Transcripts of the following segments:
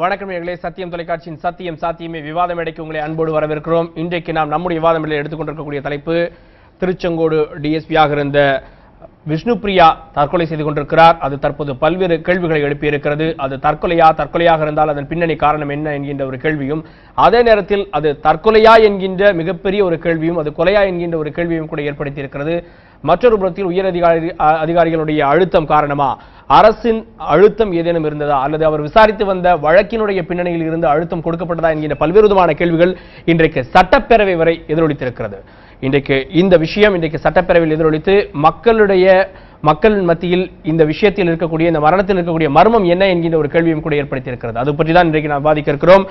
வணக்கம் நேயர்களே, சத்தியம் தொலைக்காட்சியின் சத்தியம் சாத்தியமே விவாத மேடைக்கு உங்களை அன்போடு வரவேற்கிறோம். இன்றைக்கு நாம் நம்முடைய விவாத மேடையில் எடுத்துக்கொண்டிருக்கக்கூடிய தலைப்பு, திருச்செங்கோடு டிஎஸ்பியாக இருந்த விஷ்ணுபிரியா தற்கொலை செய்து கொண்டிருக்கிறார். அது தற்போது பல்வேறு கேள்விகளை எழுப்பியிருக்கிறது. அது தற்கொலையாக இருந்தால் அதன் பின்னணி காரணம் என்ன என்கின்ற ஒரு கேள்வியும், அதே நேரத்தில் அது தற்கொலையா என்கின்ற மிகப்பெரிய ஒரு கேள்வியும், அது கொலையா என்கின்ற ஒரு கேள்வியும் கூட ஏற்படுத்தியிருக்கிறது. மற்றொரு புறத்தில் உயர் அதிகாரிகளுடைய அழுத்தம் காரணமா, அரசின் அழுத்தம் ஏதேனும் இருந்ததா, அல்லது அவர் விசாரித்து வந்த வழக்கினுடைய பின்னணியில் இருந்து அழுத்தம் கொடுக்கப்பட்டதா என்கின்ற பல்வேறு விதமான கேள்விகள் இன்றைக்கு சட்டப்பேரவை வரை எதிரொலித்திருக்கிறது. இன்றைக்கு இந்த விஷயம் சட்டப்பேரவையில் எதிரொலித்து மக்கள் மத்தியில் இந்த விஷயத்தில் இருக்கக்கூடிய, இந்த மரணத்தில் இருக்கக்கூடிய மர்மம் என்ன என்கின்ற ஒரு கேள்வியும் கூட ஏற்படுத்தியிருக்கிறது. அது பற்றி தான் இன்றைக்கு நாம் விவாதிக்க இருக்கிறோம்.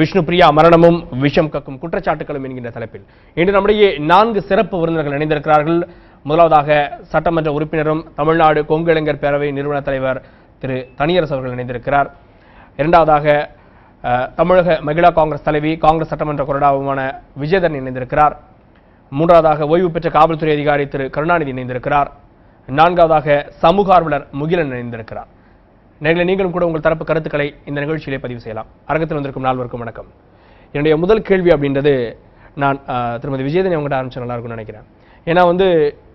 விஷ்ணுபிரியா மரணமும் விஷம் கக்கும் குற்றச்சாட்டுகளும் என்கின்ற தலைப்பில் இன்று நம்முடைய 4 சிறப்பு விருந்தினர்கள் இணைந்திருக்கிறார்கள். முதலாவதாக சட்டமன்ற உறுப்பினரும் தமிழ்நாடு கொங்கு இளைஞர் பேரவை நிறுவன தலைவர் திரு தனியரசு அவர்கள் இணைந்திருக்கிறார். இரண்டாவதாக தமிழக மகிழா காங்கிரஸ் தலைவி, காங்கிரஸ் சட்டமன்ற கொறடாவுமான விஜயதன் இணைந்திருக்கிறார். மூன்றாவதாக ஓய்வு பெற்ற காவல்துறை அதிகாரி திரு கருணாநிதி இணைந்திருக்கிறார். நான்காவதாக சமூக ஆர்வலர் முகிலன் இணைந்திருக்கிறார். நேர்களை நீங்களும் கூட உங்கள் தரப்பு கருத்துக்களை இந்த நிகழ்ச்சியிலே பதிவு செய்யலாம். அரங்கத்தில் வந்திருக்கும் 4 வணக்கம். என்னுடைய முதல் கேள்வி அப்படின்றது, நான் திருமதி விஜயதன் அவங்ககிட்ட ஆரம்பிச்சா நல்லா இருக்கும்னு நினைக்கிறேன். ஏன்னா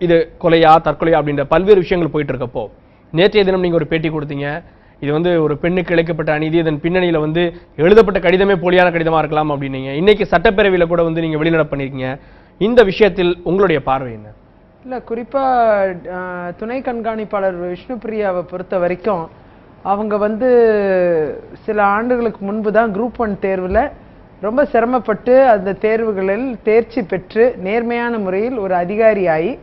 இது கொலையா தற்கொலையா அப்படின்ற பல்வேறு விஷயங்கள் போயிட்டு இருக்கப்போ, நேற்றைய தினம் நீங்க ஒரு பேட்டி கொடுத்தீங்க. இது ஒரு பெண்ணுக்கு இழைக்கப்பட்ட அநீதி, இதன் பின்னணியில எழுதப்பட்ட கடிதமே போலியான கடிதமா இருக்கலாம் அப்படின்னீங்க. இன்னைக்கு சட்டப்பேரவையில கூட நீங்க வெளிநடப்பு பண்ணிருக்கீங்க. இந்த விஷயத்தில் உங்களுடைய பார்வை என்ன? இல்ல, குறிப்பா துணை கண்காணிப்பாளர் விஷ்ணுபிரியாவை பொறுத்த வரைக்கும் அவங்க சில ஆண்டுகளுக்கு முன்பு தான் குரூப் 1 தேர்வுல ரொம்ப சிரமப்பட்டு அந்த தேர்வுகளில் தேர்ச்சி பெற்று நேர்மையான முறையில் ஒரு அதிகாரியாகி,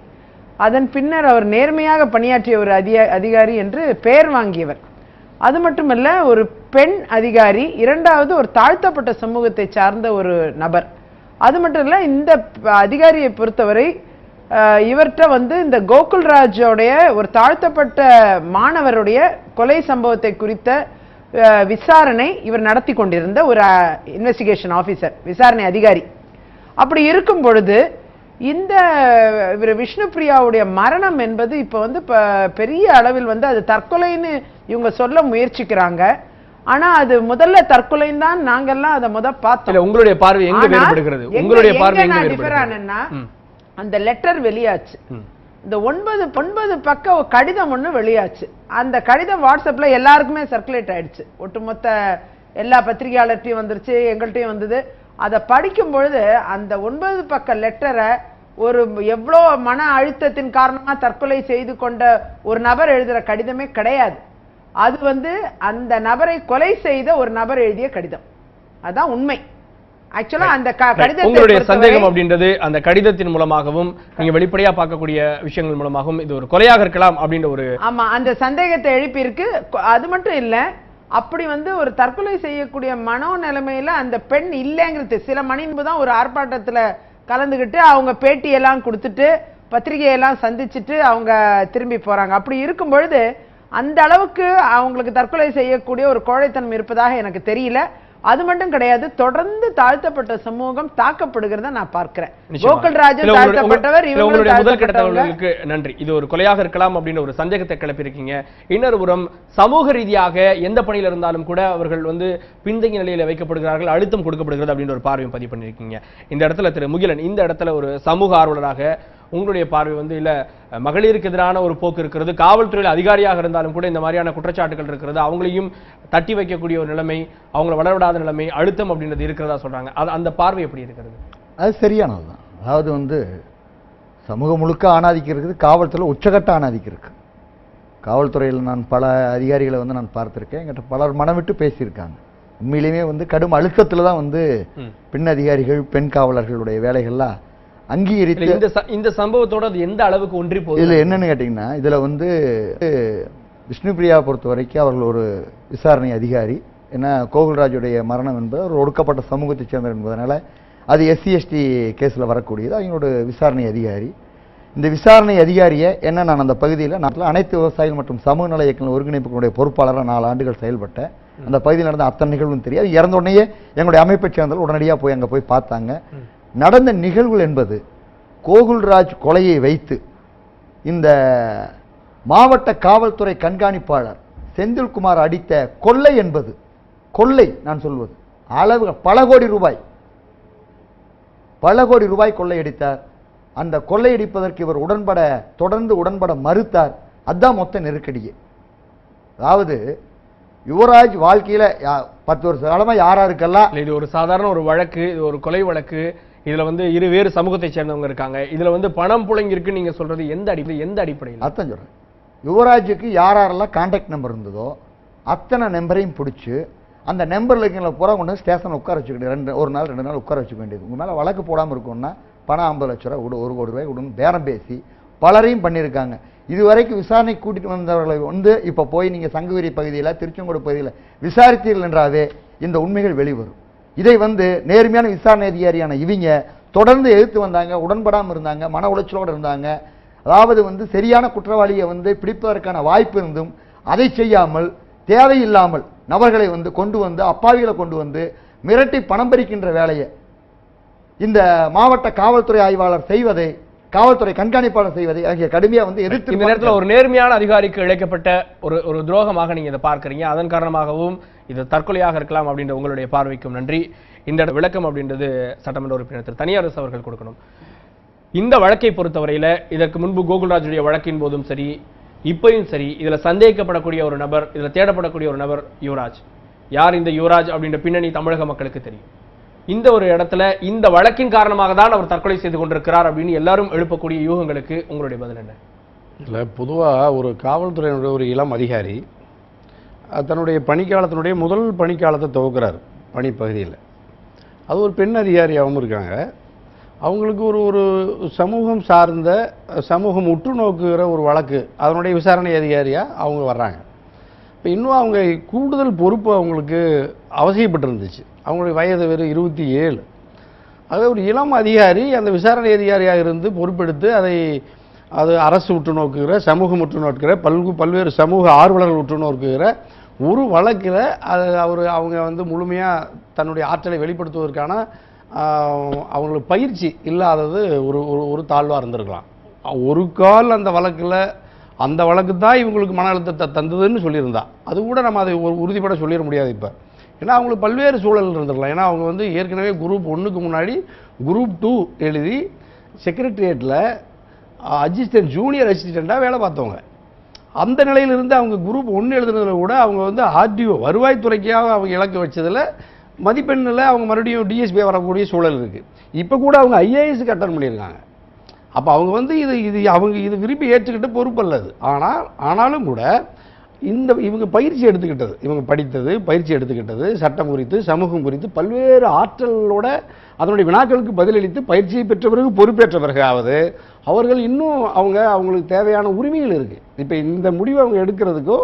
அதன் பின்னர் அவர் நேர்மையாக பணியாற்றிய ஒரு அதிகாரி என்று பெயர் வாங்கியவர். அது மட்டுமல்ல, ஒரு பெண் அதிகாரி, இரண்டாவது ஒரு தாழ்த்தப்பட்ட சமூகத்தை சார்ந்த ஒரு நபர். அது மட்டும் இல்ல, இந்த அதிகாரியை பொறுத்தவரை இவர்கிட்ட இந்த கோகுல்ராஜோடைய ஒரு தாழ்த்தப்பட்ட மாணவருடைய கொலை சம்பவத்தை குறித்த விசாரணை இவர் நடத்தி கொண்டிருந்த ஒரு இன்வெஸ்டிகேஷன் ஆபீசர், விசாரணை அதிகாரி. அப்படி இருக்கும் பொழுது இந்த விஷ்ணுபிரியாவுடைய மரணம் என்பது இப்ப பெரிய அளவில் அது தற்கொலைன்னு இவங்க சொல்ல முயற்சிக்கிறாங்க. ஆனா அது முதல்ல தற்கொலைன்னு தான் நாங்கெல்லாம் அதை பார்த்தோம். உங்களுடைய பார்வை எங்க வேறுபடுகிறது? உங்களுடைய பார்வை எங்க வேறுபடுகிறது? அந்த லெட்டர் வெளியாச்சு. இந்த 9 பக்க கடிதம் ஒண்ணு வெளியாச்சு. அந்த கடிதம் வாட்ஸ்அப்ல எல்லாருக்குமே சர்க்குலேட் ஆயிடுச்சு. ஒட்டுமொத்த எல்லா பத்திரிகையாளர்கிட்டையும் வந்துருச்சு, எங்கள்கிட்டையும் வந்தது. அதை படிக்கும் பொழுது அந்த 9 பக்க லெட்டரை எவ்வளோ மன அழுத்தத்தின் காரணமா தற்கொலை செய்து கொண்ட ஒரு நபர் எழுதுற கடிதமே கிடையாது. அது அந்த நபரை கொலை செய்த ஒரு நபர் எழுதிய கடிதம். அதான் உண்மை. ஆக்சுவலா அந்த உங்களுடைய சந்தேகம் அப்படின்றது அந்த கடிதத்தின் மூலமாகவும் நீங்க வெளிப்படையா பார்க்கக்கூடிய விஷயங்கள் மூலமாகவும் இது ஒரு கொலையாக இருக்கலாம் அப்படின்ற ஒரு ஆமா அந்த சந்தேகத்தை எழுப்பி இருக்கு. அது மட்டும் இல்ல, அப்படி ஒரு தற்கொலை செய்யக்கூடிய மனோநிலைமையில அந்த பெண் இல்லைங்கிறது சில மணி முன்பு தான் ஒரு ஆர்ப்பாட்டத்துல கலந்துகிட்டு அவங்க பேட்டியெல்லாம் கொடுத்துட்டு பத்திரிகையெல்லாம் சந்திச்சுட்டு அவங்க திரும்பி போறாங்க. அப்படி இருக்கும் பொழுது அந்த அளவுக்கு அவங்களுக்கு தற்கொலை செய்யக்கூடிய ஒரு கோழைத்தனம் இருப்பதாக எனக்கு தெரியல. அது மட்டும் கிடையாது, தொடர்ந்து தாழ்த்தப்பட்ட சமூகம் தாக்கப்படுகிறத நான் பார்க்கிறேன். கோகுல்ராஜ் தாழ்த்தப்பட்டவர், இவங்களுடைய முதல் கட்டங்களுக்கு நன்றி. இது ஒரு கொலையாக இருக்கலாம் அப்படின்னு ஒரு சந்தேகத்தை கிளப்பியிருக்கீங்க. இன்னொரு புறம் சமூக ரீதியாக எந்த பணியில் இருந்தாலும் கூட அவர்கள் பின்தங்கிய நிலையில வைக்கப்படுகிறார்கள், அழுத்தம் கொடுக்கப்படுகிறது அப்படின்னு ஒரு பார்வையும் பதிவு பண்ணியிருக்கீங்க. இந்த இடத்துல திரு முகிலன், இந்த இடத்துல ஒரு சமூக ஆர்வலராக உங்களுடைய பார்வை இல்ல மகளிருக்கு எதிரான ஒரு போக்கு இருக்கிறது, காவல்துறையில் அதிகாரியாக இருந்தாலும் கூட இந்த மாதிரியான குற்றச்சாட்டுகள் இருக்கிறது, அவங்களையும் தட்டி வைக்கக்கூடிய ஒரு நிலைமை, அவங்களை வளரவிடாத நிலைமை, அழுத்தம் அப்படின்றது இருக்கிறதா சொல்றாங்க. அந்த பார்வை எப்படி இருக்கிறது? அது சரியானதுதான். அதாவது சமூகம் முழுக்க ஆணாதிக்கம் இருக்குது, காவல்துறையில் உச்சகட்ட ஆணாதிக்கம் இருக்கு. காவல்துறையில் நான் பல அதிகாரிகளை நான் பார்த்திருக்கேன். என்கிட்ட பலர் மனம் விட்டு பேசியிருக்காங்க. உண்மையிலுமே கடும் அழுத்தத்துல தான் பெண் அதிகாரிகள், பெண் காவலர்களுடைய வேலைகள்லாம் அங்கீகரித்து இந்த சம்பவத்தோட அது எந்த அளவுக்கு ஒன்றி போகுது? இதுல என்னன்னு கேட்டீங்கன்னா, இதுல விஷ்ணுபிரியா பொறுத்த வரைக்கும் அவர்கள் ஒரு விசாரணை அதிகாரி. ஏன்னா கோகுல்ராஜுடைய மரணம் என்பது ஒரு ஒடுக்கப்பட்ட சமூகத்தை சேர்ந்தவர் என்பதனால அது SC/ST கேஸ்ல வரக்கூடியது. அவங்களோட விசாரணை அதிகாரி. இந்த விசாரணை அதிகாரியை நான் அந்த பகுதியில் அனைத்து விவசாயிகள் மற்றும் சமூக நல இயக்கங்கள் ஒருங்கிணைப்புகளுடைய பொறுப்பாளராக 4 ஆண்டுகள் செயல்பட்டேன். அந்த பகுதியில் நடந்த அத்தனை நிகழ்வும் தெரியாது. இறந்த உடனே எங்களுடைய அமைப்பை சேர்ந்தவர்கள் உடனடியாக போய் அங்கே போய் பார்த்தாங்க. நடந்த நிகழ்வுகள் என்பது கோகுல்ராஜ் கொலையை வைத்து இந்த மாவட்ட காவல்துறை கண்காணிப்பாளர் செந்தில்குமார் அடித்த கொள்ளை என்பது கொள்ளை நான் சொல்வது அளவு பல கோடி ரூபாய் கொள்ளையடித்தார். அந்த கொள்ளையடிப்பதற்கு இவர் தொடர்ந்து உடன்பட மறுத்தார். அதுதான் மொத்த நெருக்கடியே. அதாவது யுவராஜ் வாழ்க்கையில 10 வருஷ காலமா யாருக்கெல்லாம் இது ஒரு சாதாரண ஒரு வழக்கு, இது ஒரு கொலை வழக்கு, இதுல வேறு சமூகத்தை சேர்ந்தவங்க இருக்காங்க, இதுல பணம் புழங்கி இருக்கு நீங்க சொல்றது எந்த அடிப்படையில்? அதான் சொல்றேன். யுவராஜுக்கு யாரெல்லாம் கான்டாக்ட் நம்பர் இருந்ததோ அத்தனை நம்பரையும் பிடிச்சி அந்த நம்பர்ல இருக்கவங்களை பூரா கொண்டு ஸ்டேஷன் உட்கார வச்சுக்கிட்டு ஒரு நாள் 2 நாள் உட்கார வச்சுக்க வேண்டியது. உங்க மேல வழக்கு போடாம இருக்கும்னா பணம் 50 லட்ச ரூபாய் 1 கோடி ரூபாய் கொடுன்னு பேரம் பேசி பலரையும் பண்ணியிருக்காங்க. இதுவரைக்கும் விசாரணை கூட்டிட்டு வந்தவர்களை இப்ப போய் நீங்க சங்ககிரி பகுதியில் திருச்செங்கோடு பகுதியில் விசாரித்தீர்கள் என்றாவே இந்த உண்மைகள் வெளிவரும். இதை நேர்மையான விசாரணை அதிகாரியான இவங்க தொடர்ந்து எதிர்த்து வந்தாங்க, உடன்படாமல் இருந்தாங்க, மன உளைச்சலோடு இருந்தாங்க. அதாவது சரியான குற்றவாளியை பிடிப்பதற்கான வாய்ப்பு இருந்தும் அதை செய்யாமல் தேவையில்லாமல் நபர்களை கொண்டு அப்பாவிகளை கொண்டு மிரட்டி பணம் பறிக்கின்ற வேலையை இந்த மாவட்ட காவல்துறை ஆய்வாளர் செய்வதை, காவல்துறை கண்காணிப்பாளர் செய்வதை ஆகிய கடுமையா எதிர்த்து இந்த நேரத்தில் ஒரு நேர்மையான அதிகாரிக்கு இழைக்கப்பட்ட ஒரு துரோகமாக நீங்க இதை பார்க்கறீங்க. அதன் காரணமாகவும் இது தற்கொலையாக இருக்கலாம் அப்படின்ற உங்களுடைய பார்வைக்கும் நன்றி. இந்த விளக்கம் அப்படின்றது சட்டமன்ற உறுப்பினர் திரு தனியார் அவர்கள் கொடுக்கணும். இந்த வழக்கை பொறுத்தவரையில இதற்கு முன்பு கோகுல்ராஜுடைய வழக்கின் போதும் சரி, இப்பயும் சரி, இதுல சந்தேகிக்கப்படக்கூடிய ஒரு நபர், இதுல தேடப்படக்கூடிய ஒரு நபர் யுவராஜ். யார் இந்த யுவராஜ் அப்படின்ற பின்னணி தமிழக மக்களுக்கு தெரியும். இந்த ஒரு இடத்துல இந்த வழக்கின் காரணமாக தான் அவர் தற்கொலை செய்து கொண்டிருக்கிறார் அப்படின்னு எல்லாரும் எழுப்பக்கூடிய யூகங்களுக்கு உங்களுடைய பதில் என்ன? இல்லை, பொதுவாக ஒரு காவல்துறையினுடைய ஒரு இளம் அதிகாரி தன்னுடைய பணிக்காலத்தினுடைய முதல் பணிக்காலத்தை துவக்கிறார் பணி பகுதியில். அது ஒரு பெண் அதிகாரியாகவும் இருக்காங்க. அவங்களுக்கு ஒரு சமூகம் சார்ந்த சமூகம் உற்று நோக்குகிற ஒரு வழக்கு, அதனுடைய விசாரணை அதிகாரியாக அவங்க வர்றாங்க. இப்போ இன்னும் அவங்க கூடுதல் பொறுப்பு அவங்களுக்கு அவசியப்பட்டிருந்துச்சு. அவங்களுடைய வயது வெறும் 27. ஆகவே ஒரு இளம் அதிகாரி அந்த விசாரணை அதிகாரியாக இருந்து பொறுப்பெடுத்து அது அரசு உற்று நோக்குகிற, சமூகம் உற்று நோக்குகிற, பல்வேறு சமூக ஆர்வலர்கள் உற்று நோக்குகிற ஒரு வழக்கில் அவங்க முழுமையாக தன்னுடைய ஆற்றலை வெளிப்படுத்துவதற்கான அவங்களுக்கு பயிற்சி இல்லாதது ஒரு தாழ்வாக இருந்திருக்கலாம். ஒரு கால் அந்த வழக்கு தான் இவங்களுக்கு மன அழுத்தத்தை தந்ததுன்னு சொல்லியிருந்தா அது கூட நம்ம அதை உறுதிப்பட சொல்லிட முடியாது. இப்போ ஏன்னா அவங்களுக்கு பல்வேறு சூழல் இருந்திருக்கலாம். ஏன்னா அவங்க ஏற்கனவே குரூப் 1க்கு முன்னாடி குரூப் 2 எழுதி செக்ரட்டரியேட்டில் ஜூனியர் அசிஸ்டண்ட்டாக வேலை பார்த்தவங்க. அந்த நிலையிலிருந்து அவங்க குரூப் 1 எழுதுனதுல கூட அவங்க ஆர்டிஓ வருவாய்த்துறைக்காக அவங்க இலக்கு வச்சதில் மதிப்பெண்ணில் அவங்க மறுபடியும் டிஎஸ்பி வரக்கூடிய சூழல் இருக்குது. இப்போ கூட அவங்க ஐஏஎஸ்க்கு அட்டன் பண்ணியிருக்காங்க. அப்போ அவங்க இது விரும்பி ஏற்றுக்கிட்ட பொறுப்பு அல்லது. ஆனாலும் கூட இவங்க பயிற்சி எடுத்துக்கிட்டது, இவங்க படித்தது, பயிற்சி எடுத்துக்கிட்டது, சட்டம் குறித்து, சமூகம் குறித்து பல்வேறு ஆற்றலோட அதனுடைய வினாக்களுக்கு பதிலளித்து பயிற்சியை பெற்ற பிறகு பொறுப்பேற்ற பிறகாவது அவர்கள் இன்னும் அவங்களுக்கு தேவையான உரிமைகள் இருக்குது. இப்போ இந்த முடிவை அவங்க எடுக்கிறதுக்கோ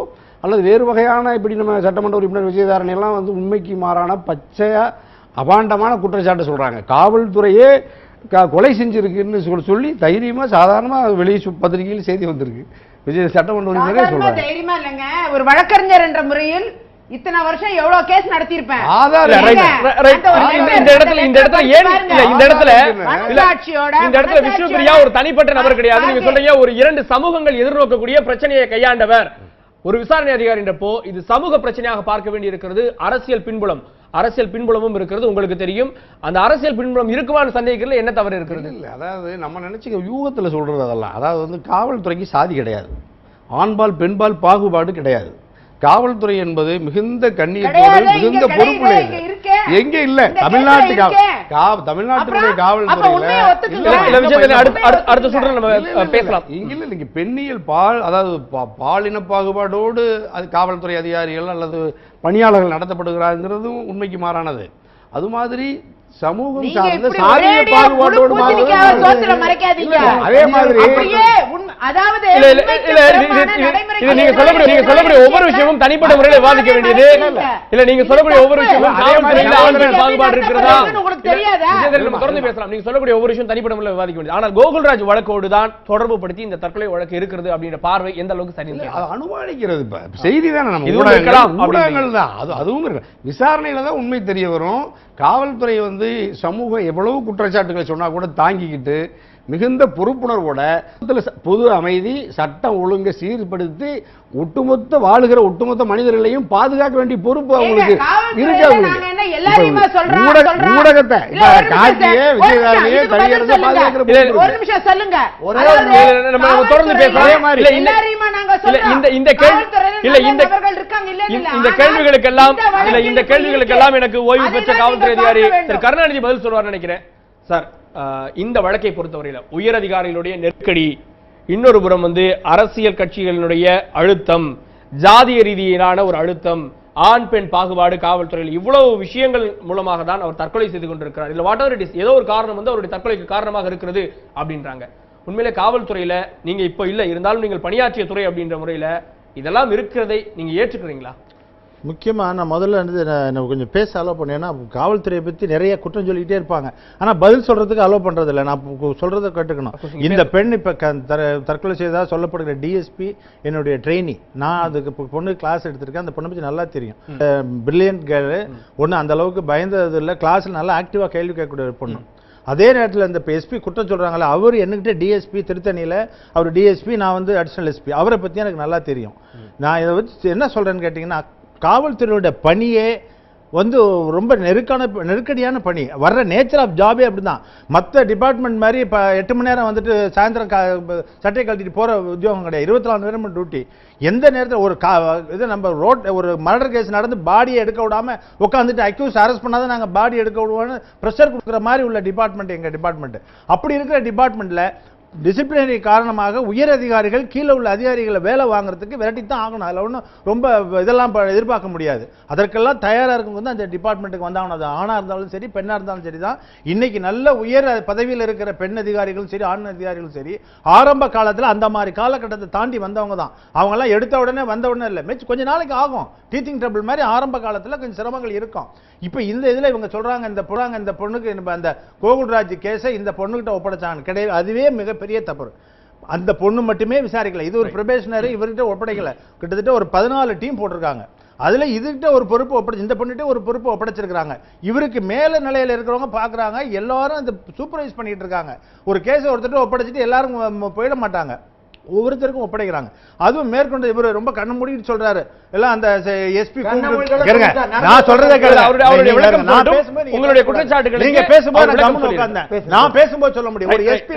அல்லது வேறு வகையான இப்படி நம்ம சட்டமன்ற உறுப்பினர் விஜயதாரணையெல்லாம் உண்மைக்கு மாறான பச்சையாக அபாண்டமான குற்றச்சாட்டு சொல்கிறாங்க. காவல்துறையே கொலை செஞ்சிருக்குன்னு சொல்லி தைரியமாக சாதாரணமாக வெளியே பத்திரிகையில் செய்தி வந்திருக்கு. விஜய் சட்டமன்ற உறுப்பினரே சொல்றாங்க. தைரியமா இல்லைங்க, ஒரு வழக்கறிஞர் என்ற முறையில் இத்தனை வருஷம் எவ்வளவு கேஸ் நடத்தியிருப்பேன். இந்த இடத்துல விஷ்ணுபிரியா ஒரு தனிப்பட்ட நபர் கிடையாது. நீங்க சொல்றீங்க ஒரு 2 சமூகங்கள் எதிர்நோக்கக்கூடிய பிரச்சனையை கையாண்டவர் ஒரு விசாரணை அதிகாரின்றப்போ இது சமூக பிரச்சனையாக பார்க்க வேண்டி இருக்கிறது. அரசியல் பின்புலமும் இருக்கிறது உங்களுக்கு தெரியும். அந்த அரசியல் பின்புலம் இருக்குமான்னு சந்தேகிக்கிறதுல என்ன தவறு இருக்கிறது? இல்லை, அதாவது நம்ம நினைச்சு யூகத்தில் சொல்றது அதெல்லாம். அதாவது காவல்துறைக்கு சாதி கிடையாது, ஆண்பால் பெண்பால் பாகுபாடு கிடையாது. காவல்துறை என்பது மிகுந்த கண்ணியத்தோடு மிகுந்த பொறுப்புடையது. எங்க இல்ல தமிழ்நாட்டுடைய காவல்துறையில நீங்க பெண்ணியல் அதாவது பாலின பாகுபாடோடு அது காவல்துறை அதிகாரிகள் அல்லது பணியாளர்கள் நடத்தப்படுகிறாங்கிறதும் உண்மைக்கு மாறானது. அது மாதிரி சமூகம் சார்ந்த சாதிய பாகுபாட்டோடு அதே மாதிரி நீங்க சொல்லக்கூடிய ஒவ்வொரு விஷயமும் தனிப்பட்ட முறையில் விவாதிக்க வேண்டியது இல்ல. நீங்க சொல்லக்கூடிய ஒவ்வொரு விஷயமும் பாகுபாடு இருக்கிறதா தொடர்ந்து பேசலாம். நீங்க சொல்லக்கூடிய ஒவ்வொரு விஷயம் தனிப்பட்ட முறையில் விவாதிக்க வேண்டியது. ஆனால் கோகுல்ராஜ் வழக்கோடு தான் தொடர்பு படுத்தி இந்த தற்கொலை வழக்கு இருக்கிறது அப்படின்ற பார்வை எந்த அளவுக்கு சரி? அனுமானிக்கிறது செய்தி தானே, நம்ம ஊடகங்கள் தான். அதுவும் விசாரணையில தான் உண்மை தெரிய வரும். காவல்துறை சமூகம் எவ்வளவு குற்றச்சாட்டுகளை சொன்னா கூட தாங்கிக்கிட்டு மிகுந்த பொறுப்புணர்வோட பொது அமைதி சட்டம் ஒழுங்கை சீர்படுத்தி ஒட்டுமொத்த மனிதர்களையும் பாதுகாக்க வேண்டிய பொறுப்பு அவங்களுக்கு ஊடகத்தை விஜயகாந்தியே தனியார் பாதுகாக்கிற இந்த கேள்விகளுக்கெல்லாம் எனக்கு ஓய்வு பெற்ற காவல்துறை அதிகாரி திரு கருணாநிதி பதில் சொல்வார் நினைக்கிறேன். சார், இந்த வழக்கை பொறுத்தவரையில் உயர் அதிகாரிகளுடைய நெருக்கடி, இன்னொரு புறம் அரசியல் கட்சிகளினுடைய அழுத்தம், ஜாதிய ரீதியிலான ஒரு அழுத்தம், ஆண் பெண் பாகுபாடு காவல்துறையில், இவ்வளவு விஷயங்கள் மூலமாக தான் அவர் தற்கொலை செய்து கொண்டிருக்கிறார். இல்ல வாட் எவர் இட் இஸ், ஏதோ ஒரு காரணம் அவருடைய தற்கொலைக்கு காரணமாக இருக்கிறது அப்படின்றாங்க. உண்மையிலே காவல்துறையில நீங்க இப்ப இல்ல இருந்தாலும் நீங்கள் பணியாற்றிய துறை அப்படின்ற முறையில இதெல்லாம் இருக்கிறதை நீங்க ஏற்றுக்கிறீங்களா? முக்கியமாக நான் முதல்ல கொஞ்சம் பேச அலோவ் பண்ணேன்னா, காவல்துறையை பற்றி நிறைய குற்றம் சொல்லிக்கிட்டே இருப்பாங்க, ஆனால் பதில் சொல்கிறதுக்கு அலோவ் பண்ணுறதில்ல. நான் சொல்கிறத கேட்டுக்கணும். இந்த பெண் இப்போ தற்கொலை செய்ததாக சொல்லப்படுகிற டிஎஸ்பி என்னுடைய ட்ரெயினி, நான் அதுக்கு பொண்ணு கிளாஸ் எடுத்திருக்கேன். அந்த பொண்ணை பற்றி நல்லா தெரியும். பிரில்லியன்ட் கேர்ளு, ஒன்று அந்த அளவுக்கு பயந்தது இல்லை, கிளாஸில் நல்லா ஆக்டிவாக கேள்வி கேட்கக்கூடிய ஒரு பொண்ணு. அதே நேரத்தில் இந்த எஸ்பி குற்றம் சொல்கிறாங்களே, அவர் என்கிட்ட டிஎஸ்பி திருத்தணியில், அவர் டிஎஸ்பி, நான் அடிஷனல் எஸ்பி, அவரை பற்றி எனக்கு நல்லா தெரியும். நான் இதை வச்சு என்ன சொல்கிறேன்னு கேட்டிங்கன்னா, காவல்துறையோட பணியே ரொம்ப நெருக்கடியான பணி. வர்ற நேச்சர் ஆஃப் ஜாபே அப்படிதான். மற்ற டிபார்ட்மெண்ட் மாதிரி இப்போ 8 மணி நேரம் சாயந்தரம் சட்டையை கழட்டிட்டு போகிற உத்தியோகம் கிடையாது. 24 நேரம் டியூட்டி. எந்த நேரத்தில் இது நம்ம ஒரு மர்டர் கேஸ் நடந்து பாடியை எடுக்க விடாமல் உட்காந்துட்டு அக்யூஸ் அரெஸ்ட் பண்ணாதான் நாங்கள் பாடி எடுக்க விடுவோன்னு ப்ரெஷர் கொடுக்குற மாதிரி உள்ள டிபார்ட்மெண்ட் எங்கள் டிபார்ட்மெண்ட். அப்படி இருக்கிற டிபார்ட்மெண்ட்டில் டிசிப்ளினரி காரணமாக உயர் அதிகாரிகள் கீழே உள்ள அதிகாரிகளை வேலை வாங்குறதுக்கு விரட்டித்தான் ஆகணும். அதில் ஒன்றும் ரொம்ப இதெல்லாம் எதிர்பார்க்க முடியாது. அதற்கெல்லாம் தயாராக இருக்கவங்க அந்த டிபார்ட்மெண்ட்டுக்கு வந்தாகணும். அது ஆணாக இருந்தாலும் சரி, பெண்ணாக இருந்தாலும் சரி தான். இன்னைக்கு நல்ல உயர் பதவியில் இருக்கிற பெண் அதிகாரிகளும் சரி, ஆண் அதிகாரிகளும் சரி, ஆரம்ப காலத்தில் அந்த மாதிரி காலகட்டத்தை தாண்டி வந்தவங்க தான். அவங்கெல்லாம் எடுத்த உடனே வந்த உடனே இல்லை, கொஞ்ச நாளைக்கு ஆகும். டீச்சிங் ட்ரபிள் மாதிரி ஆரம்ப காலத்தில் கொஞ்சம் சிரமங்கள் இருக்கும். இப்போ இந்த இதில் இவங்க சொல்றாங்க, இந்த பொண்ணுக்கு அந்த கோகுல்ராஜ் கேஸை இந்த பொண்ணுகிட்ட ஒப்படைச்சாங்க கிடையாது. அதுவே மிகப்பெரிய தப்பு. அந்த பொண்ணு மட்டுமே விசாரிக்கல. இது ஒரு ப்ரொபேஷனரி, இவர்கிட்ட ஒப்படைக்கல. கிட்டத்தட்ட ஒரு 14 டீம் போட்டிருக்காங்க. அதுல இதுகிட்ட ஒரு பொறுப்பு ஒப்படைச்சு, இந்த பொண்ணுகிட்ட ஒரு பொறுப்பு ஒப்படைச்சிருக்காங்க. இவருக்கு மேல நிலையில இருக்கிறவங்க பாக்குறாங்க, எல்லாரும் இந்த சூப்பர்வைஸ் பண்ணிட்டு இருக்காங்க. ஒரு கேஸை ஒருத்தர் ஒப்படைச்சிட்டு எல்லாரும் போயிட மாட்டாங்க, ஒவ்வொருத்தருக்கும் ஒப்படைக்கிறாங்க. அதுவும் மேற்கொண்டு இவர் ரொம்ப கண்ணு மூடிட்டு சொல்றாரு எல்லாம் அந்த எஸ்பி. நான் சொல்றதே உங்களுடைய குற்றச்சாட்டுகள் நீங்க பேசும்போது நான் பேசும்போது சொல்ல முடியும். ஒரு எஸ்பி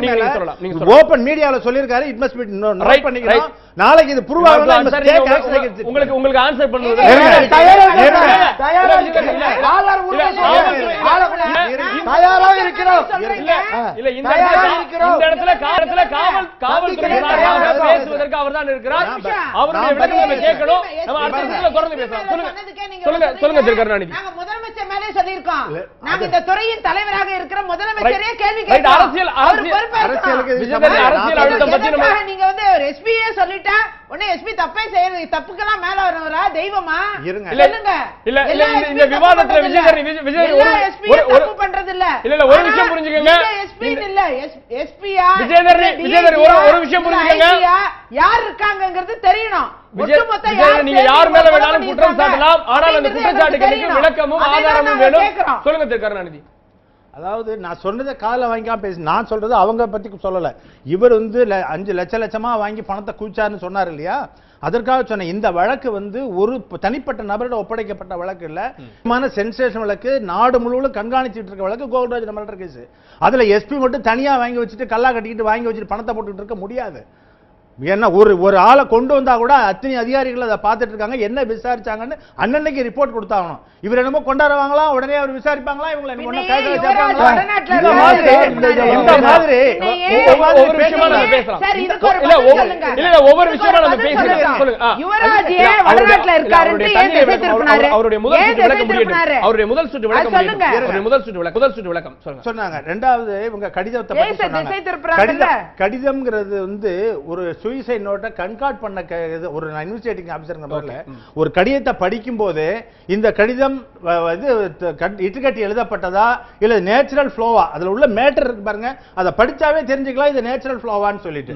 ஓபன் மீடியால சொல்லிருக்காரு, இட் மஸ்ட் பீ நோட் பண்ணிக்கலாம். நாளைக்கு இது ப்ரூவ் ஆகலாம். உங்களுக்கு ஆன்சர் பண்ணுவது தயாராக இருக்கிறோம். இல்ல இந்த இடத்துல காவல்துறை பேசுவதற்கு அவர்தான் இருக்கிறார். அவருடைய விளக்கத்தை கேட்கணும். நம்ம அடுத்த நிமிஷத்துல தொடர்ந்து பேசலாம். சொல்லுங்க திரு கருணாநிதி. நாங்க முதலமைச்சர் மேலே சொல்லியிருக்கோம், நாங்க இந்த துறையின் தலைவராக இருக்கிற முதலமைச்சரே கேள்வி கேட்கிறோம். அரசியல் அழுத்தம் பத்தி நம்ம நீங்க ஒரு எஸ்பியே சொல்லிட்டா உடனே எஸ்பி தப்பே செய்யறது, தப்புக்கெல்லாம் மேல வரவரா தெய்வமா? சொல்லுங்க. இல்ல இந்த விவாதத்துல விஜய் ஒரு பண்றது இல்ல. இல்ல ஒரு விஷயம் புரிஞ்சுக்கங்க. எஸ்பி இல்ல, எஸ்பியா விஜய் ஒரு விஷயம் புரிஞ்சுக்கங்க. யார் இருக்காங்கங்கிறது தெரியணும். நீங்க யார் மேல வேணாலும் குற்றம் சாட்டலாம், ஆனால் அந்த குற்றச்சாட்டுகளுக்கு விளக்கமும் ஆதாரமும் வேணும். சொல்லுங்க திரு கருணாநிதி. அதாவது நான் சொன்னதை காலை வாங்கிக்காம பேசி, நான் சொல்றது அவங்க பத்தி சொல்லல. இவர் 5 லட்சமா வாங்கி பணத்தை குவிச்சாருன்னு சொன்னார் இல்லையா, அதற்காக சொன்ன இந்த வழக்கு ஒரு தனிப்பட்ட நபரோட ஒப்படைக்கப்பட்ட வழக்கு இல்ல, சென்சேஷன் வழக்கு, நாடு முழுவதும் கண்காணிச்சுட்டு இருக்க வழக்கு கோகுல்ராஜ் மர்டர் கேஸ். அதுல எஸ்பி மட்டும் தனியா வாங்கி வச்சுட்டு கல்லா கட்டிக்கிட்டு வாங்கி வச்சுட்டு பணத்தை போட்டுட்டு இருக்க முடியாது. ஏன்னா ஒரு ஆளை கொண்டு வந்தா கூட அத்தனை அதிகாரிகள் அதை பார்த்துட்டு இருக்காங்க, என்ன விசாரிச்சாங்கன்னு அன்னன்னைக்கு ரிப்போர்ட் கொடுத்தாகணும். இவர் என்னமோ கொண்டாடுவாங்களா, உடனே அவர் விசாரிப்பாங்களா, இவங்களை இல்ல ஒவ்வொரு விஷயமா நம்ம பேசலாம். ஒவ்வொரு விஷயமா நம்ம பேசலாம். அவருடைய முதல் சுற்று விளக்கம் சொன்னாங்க. ரெண்டாவது இவங்க கடிதத்தை பத்தி சொன்னாங்க. கடிதம்ங்கிறது ஒரு சூசைட் நோட்டை கன்கார்ட் பண்ண ஒரு இன்வெஸ்டிகேட்டிங் ஆபீசர் ஒரு கடிதத்தை படிக்கும் போது இந்த கடிதம் இட்டுக்கட்டி எழுதப்பட்டதா இல்ல நேச்சுரல் ஃப்ளோவா, அதுல உள்ள மேட்டர் இருக்கு பாருங்க, அதை படிச்சாவே தெரிஞ்சுக்கலாம் இது நேச்சுரல் ஃப்ளோவான்னு சொல்லிட்டு.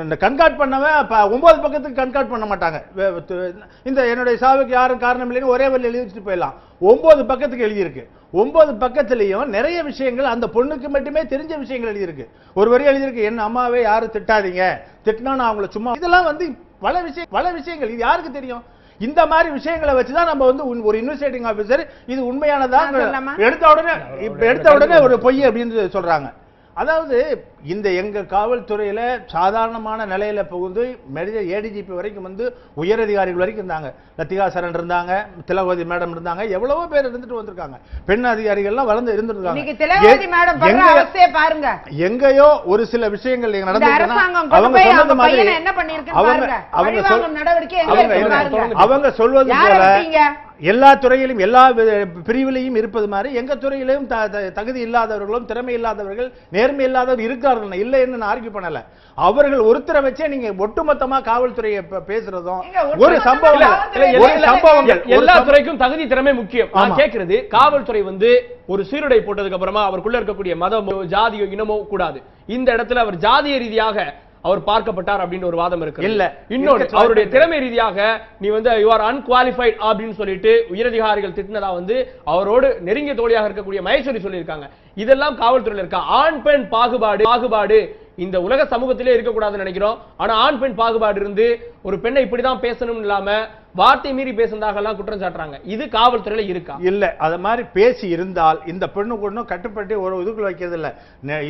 இந்த கண்காட் பண்ணவன் 9 பக்கத்துக்கு கண்காட் பண்ண மாட்டாங்க. இந்த என்னுடைய சாவுக்கு யாரும் காரணம் இல்லைன்னு ஒரே வழியில் எழுதி வச்சுட்டு போயிடலாம். 9 பக்கத்துக்கு எழுதியிருக்கு. 9 பக்கத்திலையும் நிறைய விஷயங்கள் அந்த பொண்ணுக்கு மட்டுமே தெரிஞ்ச விஷயங்கள் எழுதியிருக்கு. ஒரு வரி எழுதியிருக்கு, என் அம்மாவே யாரும் திட்டாதீங்க, திட்டினா நான் அவங்களை சும்மா. இதெல்லாம் வந்து பல விஷயங்கள் இது யாருக்கு தெரியும்? இந்த மாதிரி விஷயங்களை வச்சுதான் நம்ம வந்து ஒரு இன்வெஸ்டிகேட்டிங் ஆபீசர் இது உண்மையானதா எடுத்த உடனே ஒரு பொய் அப்படின்னு சொல்றாங்க. அதாவது இந்த எங்க காவல்துறையில சாதாரணமான நிலையில புகுந்து ஏடிஜிபி வரைக்கும் வந்து உயரதிகாரிகள் வரைக்கும் இருந்தாங்க. லத்திகா சரண் இருந்தாங்க, திலகவதி மேடம் இருந்தாங்க, எவ்வளவோ பேர் இருந்துட்டு வந்திருக்காங்க. பெண் அதிகாரிகள் எல்லாம் வளர்ந்து இருந்திருக்காங்க. எங்கேயோ ஒரு சில விஷயங்கள் அவங்க சொல்வது போல எல்லா துறையிலும் எல்லா பிரிவிலையும் இருப்பது மாதிரி எங்க துறையிலும் தகுதி இல்லாதவர்களும் திறமை இல்லாதவர்கள் நேர்மை இல்லாதவர் இருக்கார்கள் இல்லை என்று நான் ஆர்கியூ பண்ணல. அவர்கள் ஒருத்தரை வச்சே நீங்க ஒட்டுமொத்தமா காவல்துறையை பேசுறதும் ஒரு சம்பவங்கள் எல்லா துறைக்கும் தகுதி திறமை முக்கியம். நான் கேட்கிறது காவல்துறை வந்து ஒரு சீருடை போட்டதுக்கு அப்புறமா அவருக்குள்ள இருக்கக்கூடிய மதமோ ஜாதியோ இனமோ கூடாது. இந்த இடத்துல அவர் ஜாதிய ரீதியாக அவர் பார்க்கப்பட்டார் அப்படின்னு ஒரு வாதம் இருக்கு. இல்ல இன்னொரு அவருடைய திறமை ரீதியாக நீ வந்து யூ ஆர் அன்குவாலிஃபைட் அப்படின்னு சொல்லிட்டு உயரதிகாரிகள் திட்டினதா வந்து அவரோடு நெருங்கிய தோழியாக இருக்கக்கூடிய மகேஸ்வரி சொல்லியிருக்காங்க. இதெல்லாம் காவல்துறையில் இருக்கா? ஆண் பெண் பாகுபாடு இந்த உலக சமூகத்திலே இருக்கக்கூடாதுன்னு நினைக்கிறோம். ஆனா ஆண் பெண் பாகுபாடு இருந்து ஒரு பெண்ணை இப்படிதான் பேசணும் இல்லாம வார்த்தை மீறி பேசுறதாக எல்லாம் குற்றம் சாட்டுறாங்க. இது காவல்துறையில இருக்கா? இல்ல அத மாதிரி பேசி இருந்தால் இந்த பெண்ணுக்கு ஒன்றும் கட்டுப்பட்டு ஒரு இதுக்குள்ள வைக்கிறது இல்ல.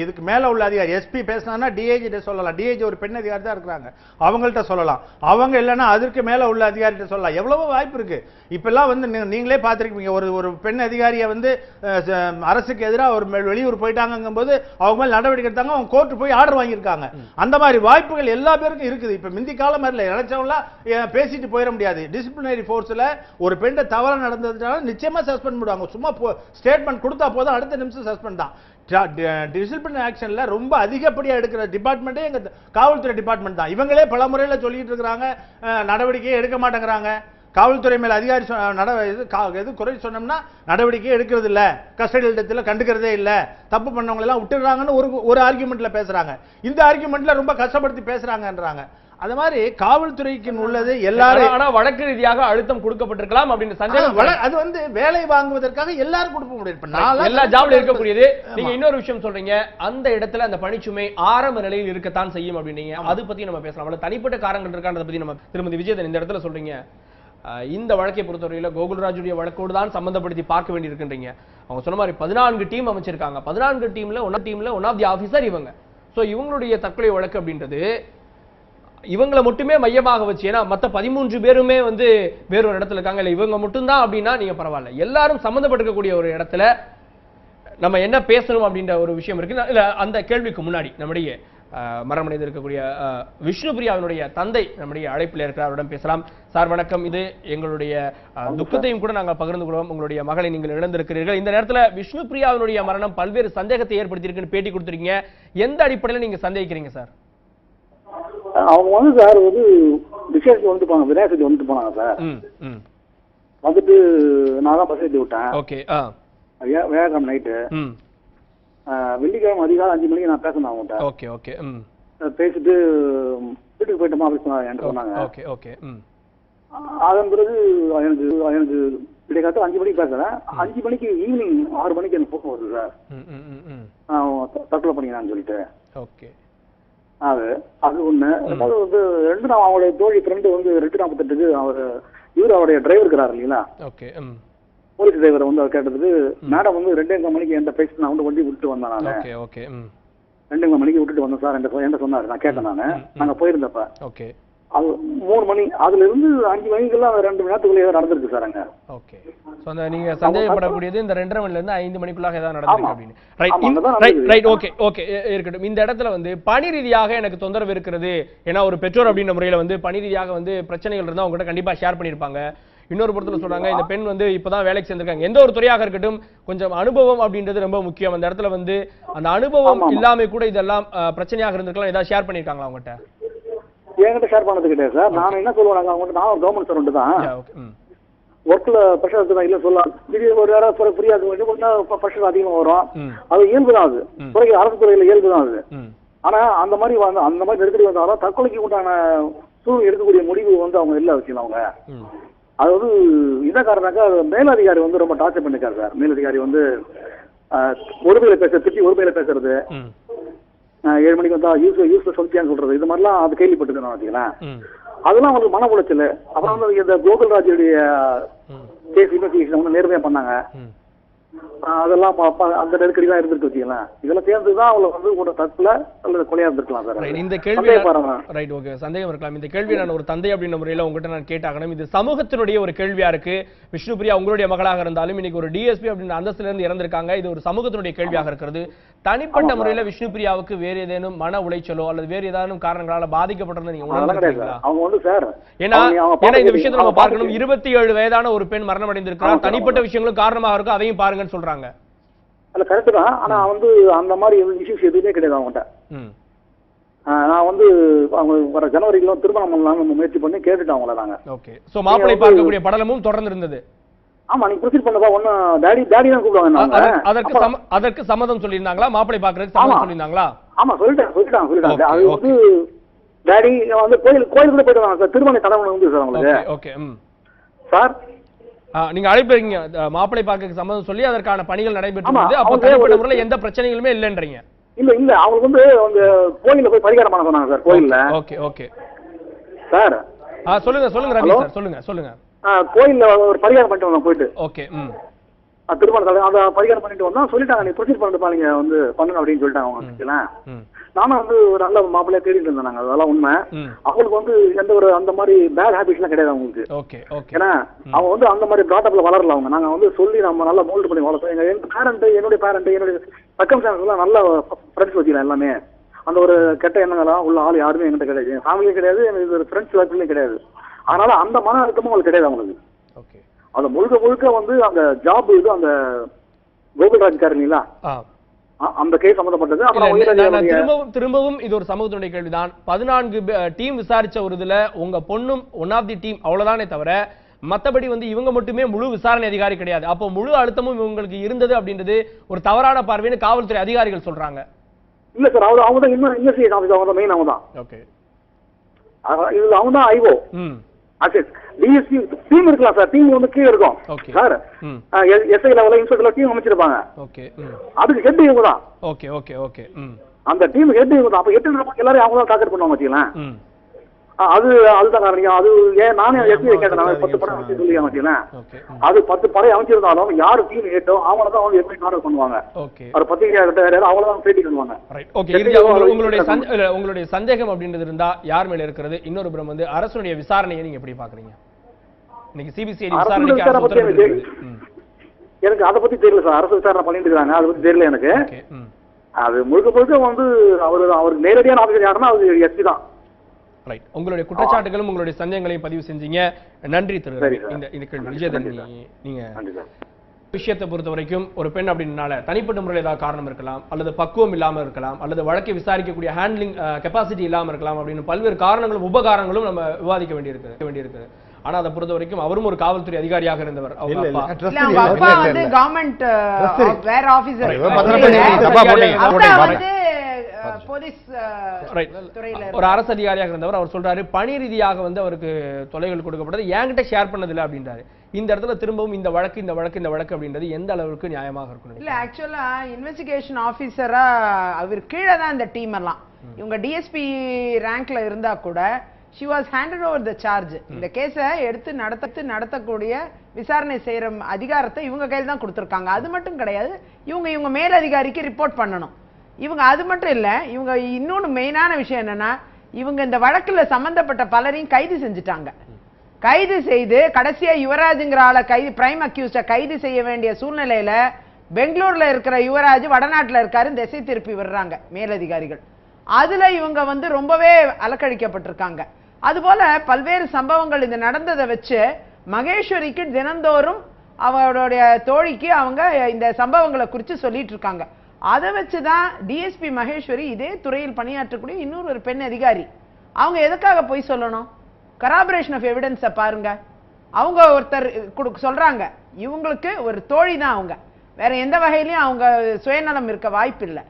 இதுக்கு மேல உள்ள அதிகாரி எஸ்பி பேசினா டிஐஜி சொல்லலாம். டிஐஜி ஒரு பெண் அதிகாரி தான் இருக்கிறாங்க, அவங்கள்ட்ட சொல்லலாம். அவங்க இல்லைன்னா அதற்கு மேல உள்ள அதிகாரிகிட்ட சொல்லலாம். எவ்வளவோ வாய்ப்பு இருக்கு. இப்ப எல்லாம் வந்து நீங்களே பார்த்திருக்கீங்க, ஒரு பெண் அதிகாரியை வந்து அரசுக்கு எதிராக ஒரு வெளியூர் போயிட்டாங்கும் போது அவங்க மேல நடவடிக்கை எடுத்தாங்க, அவங்க கோர்ட்டு போய் ஆர்டர் வாங்கியிருக்காங்க. அந்த மாதிரி வாய்ப்புகள் எல்லா பேருக்கும் இருக்குது. இப்ப முந்தி காலம் மாதிரி இல்லை, நினைச்சவங்களா பேசிட்டு போயிட முடியாது. டிசிப்ளினரி ஃபோர்ஸ்ல ஒரு பெண்ணை தவறு நடந்ததுனால நிச்சயமா சஸ்பெண்ட் பண்ணுவாங்க. சும்மா ஸ்டேட்மெண்ட் கொடுத்தா போதும், அடுத்த நிமிஷம் சஸ்பெண்ட் தான். டிசிப்ளினரி ஆக்ஷன்ல ரொம்ப அதிகப்படியா எடுக்கிற டிபார்ட்மெண்டே எங்க காவல்துறை டிபார்ட்மெண்ட் தான். இவங்களே பல முறையில் சொல்லிட்டு இருக்கிறாங்க, நடவடிக்கையே எடுக்க மாட்டேங்கிறாங்க. காவல்துறை மேல அதிகாரி குறை சொன்னோம்னா நடவடிக்கை எடுக்கிறது இல்ல, கஸ்டடி இடத்துல கண்டுக்கிறதே இல்ல, தப்பு பண்ணவங்க எல்லாம் விட்டுறாங்கன்னு ஒரு ஆர்குமெண்ட்ல பேசுறாங்க. இந்த ஆர்குமெண்ட்ல ரொம்ப கஷ்டப்படுத்தி பேசுறாங்கன்றாங்க. அது மாதிரி காவல்துறைக்கு உள்ளது எல்லாரும். ஆனா வழக்கு ரீதியாக அழுத்தம் கொடுக்கப்பட்டிருக்கலாம் அப்படின்னு சந்தேகம். அது வந்து வேலை வாங்குவதற்காக எல்லாரும் கொடுக்க முடியும். எல்லா ஜாப்ல இருக்கக்கூடியது. நீங்க இன்னொரு விஷயம் சொல்றீங்க, அந்த இடத்துல அந்த பணிச்சுமை ஆரம்ப நிலையில் இருக்கத்தான் செய்யும் அப்படின்னீங்க. அது பத்தி நம்ம பேசலாம். தனிப்பட்ட காரணங்கள் இருக்கான்றத பத்தி நம்ம திருமதி விஜயதன் இந்த இடத்துல சொல்றீங்க. இந்த வழக்கை பொறுத்தவரையில கோகுல்ராஜுடைய வழக்கோடு தான் சம்பந்தப்படுத்தி பார்க்க வேண்டியிருக்கின்றீங்க. அவங்க சொன்ன மாதிரி 14 டீம் அமைச்சிருக்காங்க. 14 டீம்ல ஒன் ஆஃப் தி ஆபீசர் இவங்க. சோ இவங்களுடைய தற்கொலை வழக்கு அப்படின்றது இவங்களை மட்டுமே மையமாக வச்சு, ஏன்னா மத்த 13 பேருமே வந்து வேறொரு இடத்துல இருக்காங்க, இல்ல இவங்க மட்டும்தான் அப்படின்னா நீங்க பரவாயில்ல. எல்லாரும் சம்பந்தப்பட்டிருக்கக்கூடிய ஒரு இடத்துல நம்ம என்ன பேசணும் அப்படின்ற ஒரு விஷயம் இருக்கு. இல்ல அந்த கேள்விக்கு முன்னாடி நம்முடைய மரணமடைந்து இருக்கக்கூடிய விஷ்ணுபிரியாவினுடைய தந்தை நம்முடைய அழைப்பில் இருக்கிறார், அவரிடம் பேசலாம். சார் வணக்கம். இது எங்களுடைய துக்கத்தையும் கூட நாங்கள் பகிர்ந்து கொள்வோம். உங்களுடைய மகளை நீங்கள் இழந்திருக்கிறீர்கள். இந்த நேரத்தில் விஷ்ணுபிரியாவினுடைய மரணம் பல்வேறு சந்தேகத்தை ஏற்படுத்தியிருக்குன்னு பேட்டி கொடுத்துருக்கீங்க. எந்த அடிப்படையில் நீங்க சந்தேகிக்கிறீங்க சார்? அவங்க வந்து சார் ஒரு விசேஷத்துக்கு வந்துட்டு போனாங்க, விநாயகத்துக்கு வந்துட்டு போனாங்க சார். வந்துட்டு நான் தான் பஸ் ஏற்றி விட்டேன். ஓகே. வியாழக்கிழமை நைட்டு, வெள்ளிக்கிழமை அதிகாலை 5 மணிக்கு நான் பேசணும் அவங்கள்ட்ட. Okay okay. பேசிட்டு வீட்டுக்கு போயிட்டோமா அப்படின்னு சொன்னாங்க. Okay okay. அதன் பிறகு எனக்கு இடைக்காட்டு 5 மணிக்கு பேசுறேன். 5 மணிக்கு ஈவினிங் 6 மணிக்கு எனக்கு போன் வருது சார், தற்கொலை பண்ணிக்கிறான்னு சொல்லிட்டு. ஓகே. அது ஒண்ணு. ரெண்டாவது வந்து நான் அவங்களுடைய தோழி ஃப்ரெண்டு வந்து 248க்கு அவருடைய டிரைவர் இருக்கிறாரு இல்லைங்களா, போலீஸ் டிரைவரை வந்து அவர் கேட்டதுக்கு, மேடம் வந்து 2:00 மணிக்கு எந்த பேசி நான் வந்து வண்டி விட்டுட்டு வந்தேன். நான் 2:00 மணிக்கு விட்டுட்டு வந்தேன் சார் என்கிட்ட சொன்னாரு. நான் கேட்டேன், நாங்க போயிருந்தப்ப அது 3 மணி, அதுல இருந்து 5 மணிக்கெல்லாம் 2 மணி நேரத்துக்குள்ள ஏதோ நடந்திருக்கு சார் அங்க. ஓகே. சோ நீங்க சந்தேகப்படக்கூடியது இந்த 2:30 மணில இருந்து 5 மணிக்குள்ளாக ஏதாவது நடந்திருக்கு அப்படின்னு. ரைட். ஓகே ஓகே இருக்கட்டும். இந்த இடத்துல வந்து பணி ரீதியாக எனக்கு தொந்தரவு இருக்கிறது, ஏன்னா ஒரு பெற்றோர் அப்படின்ற முறையில வந்து பணி ரீதியாக வந்து பிரச்சனைகள் இருந்தா அவங்க கண்டிப்பா ஷேர் பண்ணிருப்பாங்க. இன்னொரு பொறுத்தல சொல்றாங்க, இந்த பெண் வந்து இப்பதான் வேலைக்கு சேர்ந்திருக்காங்க. எந்த ஒரு துறையாக இருக்கட்டும் கொஞ்சம் அனுபவம் அப்படின்றது ரொம்ப முக்கியம். அந்த இடத்துல வந்து அந்த அனுபவம் இல்லாம கூட இதெல்லாம் பிரச்சனையாக இருந்திருக்கலாம். ஏதாவது ஷேர் பண்ணிருக்காங்களா அவங்ககிட்ட? என்கிட்ட ஷேர் பண்ணது கிடையாது சார். நான் என்ன சொல்லுவாங்க, அவங்க நான் கவர்மெண்ட் சர்வெண்ட் தான், ஒர்க்ல ப்ரெஷர் இருக்குதான் இல்ல சொல்லலாம். திடீர்னு ஒரு யாராவது ஃப்ரீயா ப்ரெஷர் அதிகமா வரும். அது இயல்பு தான், அது துறை அரசு துறையில இயல்பு தான் அது. ஆனா அந்த மாதிரி நெருக்கடி வந்தாலும் தற்கொலைக்கு உண்டான சூழல் எடுக்கக்கூடிய முடிவு வந்து அவங்க இல்ல வச்சுக்கலாம் அவங்க. அதாவது இதை காரணாக்கா மேலதிகாரி வந்து ரொம்ப டார்ச்சர் பண்ணிருக்காரு சார். மேலதிகாரி வந்து ஒருமையில திட்டி ஒருமையில பேசுறது, 7 மணிக்கு வந்தா யூஸ்ல சொல்லியான்னு சொல்றது, இது மாதிரிலாம் அது கேள்விப்பட்டிருக்கேன் வச்சுக்கலாம். அதெல்லாம் அவங்களுக்கு மன உளைச்சல். அப்புறம் வந்து இந்த கோகுல்ராஜுடைய கேஸ் இன்வெஸ்டிகேஷன் வந்து நேர்மையா பண்ணாங்க. அதெல்லாம் அந்த நெருக்கடி தான் இருந்திருக்கு வச்சுக்கலாம். இதெல்லாம் சேர்ந்துதான் அவங்களை வந்து ஒரு தற்கொலை அல்லது கொலையா இருந்திருக்கலாம் சார். இந்த கேள்வி ரைட், ஓகே, சந்தேகம் இருக்கலாம். இந்த கேள்வி நான் ஒரு தந்தை அப்படின்ற முறையில உங்ககிட்ட நான் கேட்டாகணும். இது சமூகத்தினுடைய ஒரு கேள்வியா இருக்கு. விஷ்ணுபிரியா உங்களுடைய மகளாக இருந்தாலும் இன்னைக்கு ஒரு டிஎஸ்பி அப்படின்ற அந்தஸ்துல இருந்து இறந்திருக்காங்க. இது ஒரு சமூகத்தினுடைய கேள்வியாக இருக்கிறது. தனிப்பட்ட முறையில விஷ்ணுபிரியாவுக்கு வேற ஏதேனும் மன உளைச்சலோ அல்லது வேற ஏதாவது காரணங்களால பாதிக்கப்பட்டிருந்தா நீங்க உணர்ந்தீங்களா? அவங்க வந்து சார் ஏன்னா இந்த விஷயத்தை நம்ம பார்க்கணும். 27 வயதான ஒரு பெண் மரணம் அடைந்திருக்கிறார். தனிப்பட்ட விஷயங்களும் காரணமாக இருக்கும், அதையும் பாருங்கன்னு சொல்றாங்க. அல்ல கரெக்ட் தான். ஆனா வந்து அந்த மாதிரி இஷ்யூஸ் எதுவுமே கிடையாது அவங்ககிட்ட. நான் வந்து அவங்க வர ஜனவரிக்குள்ள திருமணம் பண்ணலாம்னு முயற்சி பண்ணி கேட்டுட்டோம் அவங்கள நாங்க. ஓகே, சோ மாப்பிள்ளை பார்க்கக்கூடிய படலமும் தொடர்ந்து இருந்தது. ஆமா, நீங்க ப்ரொசீட் பண்ணதா ஒண்ணு டாடி தான் கூப்பிடுவாங்க. அதற்கு சம்மதம் சொல்லியிருந்தாங்களா? மாப்பிள்ளை பார்க்கறதுக்கு சம்மதம் சொல்லியிருந்தாங்களா? ஆமா, சொல்லிட்டாங்க. அது வந்து டாடி வந்து கோயிலுக்குள்ள போயிட்டு வாங்க சார். திருமண கடவுள் வந்து சார் உங்களுக்கு. ஓகே சார், நீங்க அழைப்பீங்க மாப்பிள்ளை பார்க்க சம்மதம் சொல்லி அதற்கான பணிகள் நடைபெற்று அப்ப தனிப்பட்ட முறையில் எந்த பிரச்சனைகளுமே இல்லன்றீங்க? இல்ல அவங்களுக்கு வந்து அவங்க கோயில்ல போய் பரிகாரம் பண்ண சொன்னாங்க சார். கோயில்ல. Okay sir. சொல்லுங்க ரவி சார், சொல்லுங்க. கோயில்ல ஒரு பரிகாரம் பண்ணிட்டு வந்தோம் போயிட்டு. ஓகே. திருமணம் அதை பரிகாரம் பண்ணிட்டு வந்தோம். சொல்லிட்டாங்க நீ ப்ரொசீட் பண்ணிட்டு நீங்க வந்து பண்ணுங்க அப்படின்னு சொல்லிட்டாங்க அவங்க. நானும் வந்து ஒரு நல்ல மாப்பிள்ளையா தேடிட்டு இருந்தேன் நாங்க. அதெல்லாம் உண்மை. அவங்களுக்கு வந்து எந்த ஒரு அந்த மாதிரி பேட் ஹேபிட்ஸ் எல்லாம் கிடையாது அவங்களுக்கு. ஏன்னா அவங்க வந்து அந்த மாதிரி பிராட்டப்ல வளரல அவங்க. நாங்க வந்து சொல்லி நம்ம நல்லா மோல்டு பண்ணி வளர்த்தோம். எங்க பேரண்ட், என்னுடைய சர்க்கம்ஸ்டான்ஸ் எல்லாம் நல்ல ஃப்ரெண்ட்ஸ் வச்சுக்கலாம். எல்லாமே அந்த ஒரு கெட்ட எண்ணங்களாம் உள்ள ஆள் யாருமே என்கிட்ட கிடையாது. என் ஃபேமிலியும் கிடையாது, எனக்கு ஃப்ரெண்ட்ஸ் சர்க்கிள்லயும் கிடையாது. அதனால அந்த மன அழுத்தமும் அவங்களுக்கு கிடையாது அவங்களுக்கு. அது முழுக்க வந்து அந்த ஜாப் இது அந்த கோகுல்ராஜ் காரணிங்களா அந்த கேஸ் சம்பந்தப்பட்டது. திரும்பவும் இது ஒரு சமூகத்தினுடைய கேள்விதான். 14 டீம் விசாரிச்ச ஒரு இதுல உங்க பொண்ணும் ஒன் ஆஃப் தி டீம் அவ்வளவுதானே தவிர மத்தபடி வந்து இவங்க மட்டுமே முழு விசாரணை அதிகாரி கிடையாது. அப்போ முழு அழுத்தமும் இவங்களுக்கு இருந்தது அப்படின்றது ஒரு தவறான பார்வைன்னு காவல்துறை அதிகாரிகள் சொல்றாங்க. இல்ல சார், அவங்க தான் இன்வெஸ்டிகேஷன் ஆஃபீஸர், அவங்க தான் மெயின். அவங்க தான். ஓகே, இதுல அவங்க தான் ஐஓ. டிஎஸ்பி டீம் இருக்கலாம் சார். டீம் வந்து கீழே இருக்கும் சார். எஸ்ஐ லெவல்ல இன்ஸ்பெக்டர்ல டீம் அமைச்சிருப்பாங்க. அதுக்கு ஹெட் இவங்க தான். அந்த டீம் ஹெட் இவங்க தான். அப்ப ஹெட் எல்லாரும் அவங்க தான் டார்கெட் பண்ணுவாங்க வச்சுக்கலாம். அதுதான் காரணம். அது ஏன் நானே எஸ்ஐ கேட்டேன். 10 படம் அமைச்சு சொல்லி வச்சுக்கலாம். அது 10 படம் அமைச்சிருந்தாலும் யாரு டீம் ஹெட்டோ அவங்கள தான் அவங்க எப்படி டார்கெட் பண்ணுவாங்க. ஒரு பத்திரிகை அவங்கள தான் பேட்டி பண்ணுவாங்க. உங்களுடைய சந்தேகம் அப்படின்றது இருந்தா யார் மேல இருக்கிறது? இன்னொரு புறம் வந்து அரசுடைய விசாரணையை நீங்க எப்படி பாக்குறீங்க? இன்னைக்கு சிபிசிஐடி விசாரணைக்கு எனக்கு அதை பத்தி தெரியல சார். அரசு விசாரணை பண்ணிட்டு இருக்காங்க, அதை பத்தி தெரியல எனக்கு. அது முழுக்க வந்து அவருக்கு நேரடியான ஆபீசர் யாருன்னா அது எஸ்பி தான். ரைட், உங்களுடைய குற்றச்சாட்டுகளும் உங்களுடைய சந்தேகங்களையும் பதிவு செஞ்சீங்க. நன்றி திரு. இந்த கேள்வி விஜயதரணி, நீங்க விஷயத்தை பொறுத்த வரைக்கும் ஒரு பெண் அப்படின்னால தனிப்பட்ட முறையில் ஏதாவது காரணம் இருக்கலாம், அல்லது பக்குவம் இல்லாமல் இருக்கலாம், அல்லது வழக்கை விசாரிக்கக்கூடிய ஹேண்ட்லிங் கெப்பாசிட்டி இல்லாமல் இருக்கலாம் அப்படின்னு பல்வேறு காரணங்களும் உபகாரங்களும் நம்ம விவாதிக்க வேண்டியிருக்கு. ஆனா அதை பொறுத்த வரைக்கும் அவரும் ஒரு காவல்துறை அதிகாரியாக இருந்தவர். ஒரு அரசு அதிகாரியாக இருந்தவர். அவர் சொல்றாரு பணி ரீதியாக வந்து அவருக்கு தொலைகள் கொடுக்கப்பட்டது, என்கிட்ட ஷேர் பண்ணதில்லை அப்படின்றாரு. இந்த இடத்துல திரும்பவும் இந்த வழக்கு அப்படின்றது எந்த அளவுக்கு நியாயமாக இருக்கணும்? இல்ல, ஆக்சுவலா இன்வெஸ்டிகேஷன் ஆபீசரா அவர் கீழே தான் இந்த டீம் எல்லாம். இவங்க டிஎஸ்பி ரேங்க்ல இருந்தா கூட she was handed over the charge. இந்த கேஸை எடுத்து நடத்தக்கூடிய விசாரணை செய்யற அதிகாரத்தை இவங்க கையில் தான் கொடுத்திருக்காங்க. அது மட்டும் கிடையாது, இவங்க மேல் அதிகாரிக்கு ரிப்போர்ட் பண்ணணும். இவங்க அது மட்டும் இல்ல, இவங்க இன்னொன்னு மெயினான விஷயம் என்னன்னா, இவங்க இந்த வழக்குல சம்பந்தப்பட்ட பலரையும் கைது செஞ்சுட்டாங்க. கைது செய்து கடைசியா யுவராஜ்ங்கிற ஆளை பிரைம் அக்யூஸ்ட கைது செய்ய வேண்டிய சூழ்நிலையில பெங்களூர்ல இருக்கிற யுவராஜ் வடநாட்டுல இருக்காரு, திசை திருப்பி விடுறாங்க மேலதிகாரிகள். அதுல இவங்க வந்து ரொம்பவே அலக்கழிக்கப்பட்டிருக்காங்க. அதுபோல பல்வேறு சம்பவங்கள் இந்த நடந்ததை வச்சு மகேஸ்வரிக்கு தினந்தோறும் அவருடைய தோழிக்கு அவங்க இந்த சம்பவங்களை குறித்து சொல்லிட்டு இருக்காங்க. அதை வச்சுதான் டிஎஸ்பி மகேஸ்வரி இதே துறையில் பணியாற்றக்கூடிய இன்னொரு ஒரு பெண் அதிகாரி அவங்க எதுக்காக போய் சொல்லணும்? கராபரேஷன் ஆஃப் எவிடன்ஸை பாருங்க. அவங்க ஒருத்தர் சொல்றாங்க இவங்களுக்கு ஒரு தோழி தான், அவங்க வேற எந்த வகையிலையும் அவங்க சுயநலம் இருக்க வாய்ப்பு இல்லை.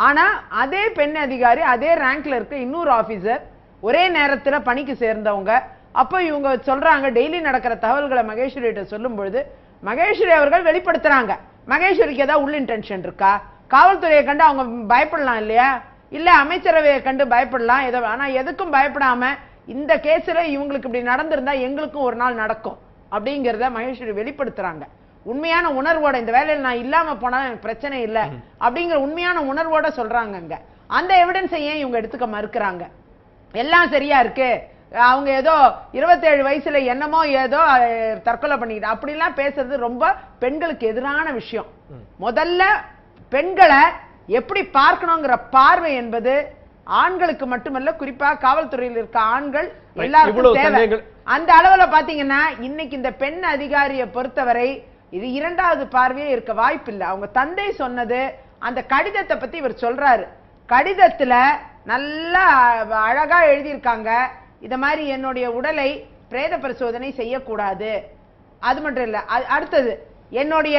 ஆனா அதே பெண் அதிகாரி அதே ரேங்க்ல இருக்க இன்னொரு ஆபீசர் ஒரே நேரத்துல பணிக்கு சேர்ந்தவங்க. அப்போ இவங்க சொல்றாங்க டெய்லி நடக்கிற தகவல்களை மகேஸ்வரிட்ட சொல்லும் பொழுது மகேஸ்வரி அவர்கள் வெளிப்படுத்துறாங்க. மகேஸ்வரிக்கு ஏதாவது உள்ள இன்டென்ஷன் இருக்கா? காவல்துறையை கண்டு அவங்க பயப்படலாம் இல்லையா? இல்ல அமைச்சரவையை கண்டு பயப்படலாம் ஏதோ. ஆனா எதுக்கும் பயப்படாம இந்த கேஸ்ல இவங்களுக்கு இப்படி நடந்திருந்தா எங்களுக்கும் ஒரு நாள் நடக்கும் அப்படிங்கறத மகேஸ்வரி வெளிப்படுத்துறாங்க. உண்மையான உணர்வோட இந்த வேலையில நான் இல்லாம போனா எனக்கு பிரச்சனை இல்லை அப்படிங்கிற உண்மையான உணர்வோட சொல்றாங்க. அந்த எவிடன்ஸை ஏன் இவங்க எடுத்துக்க மறுக்கிறாங்க? எல்லாம் சரியா இருக்கு, அவங்க ஏதோ 27 வயசுல என்னமோ ஏதோ தற்கொலை பண்ணிக்கிட்டு அப்படிலாம் பேசுறது ரொம்ப பெண்களுக்கு எதிரான விஷயம். முதல்ல பெண்களை எப்படி பார்க்கணுங்கிற பார்வை என்பது ஆண்களுக்கு மட்டுமல்ல, குறிப்பா காவல்துறையில் இருக்க ஆண்கள் எல்லாருக்கும் தேவை. அந்த அளவுல பாத்தீங்கன்னா இன்னைக்கு இந்த பெண் அதிகாரியை பொறுத்தவரை இது இரண்டாவது பார்வையே இருக்க வாய்ப்பு இல்லை. அவங்க தந்தை சொன்னது அந்த கடிதத்தை பத்தி இவர் சொல்றாரு. கடிதத்துல நல்லா அழகா எழுதியிருக்காங்க, இத மாதிரி என்னுடைய உடலை பிரேத பரிசோதனை செய்யக்கூடாது. அது மட்டும் இல்ல, அடுத்தது என்னுடைய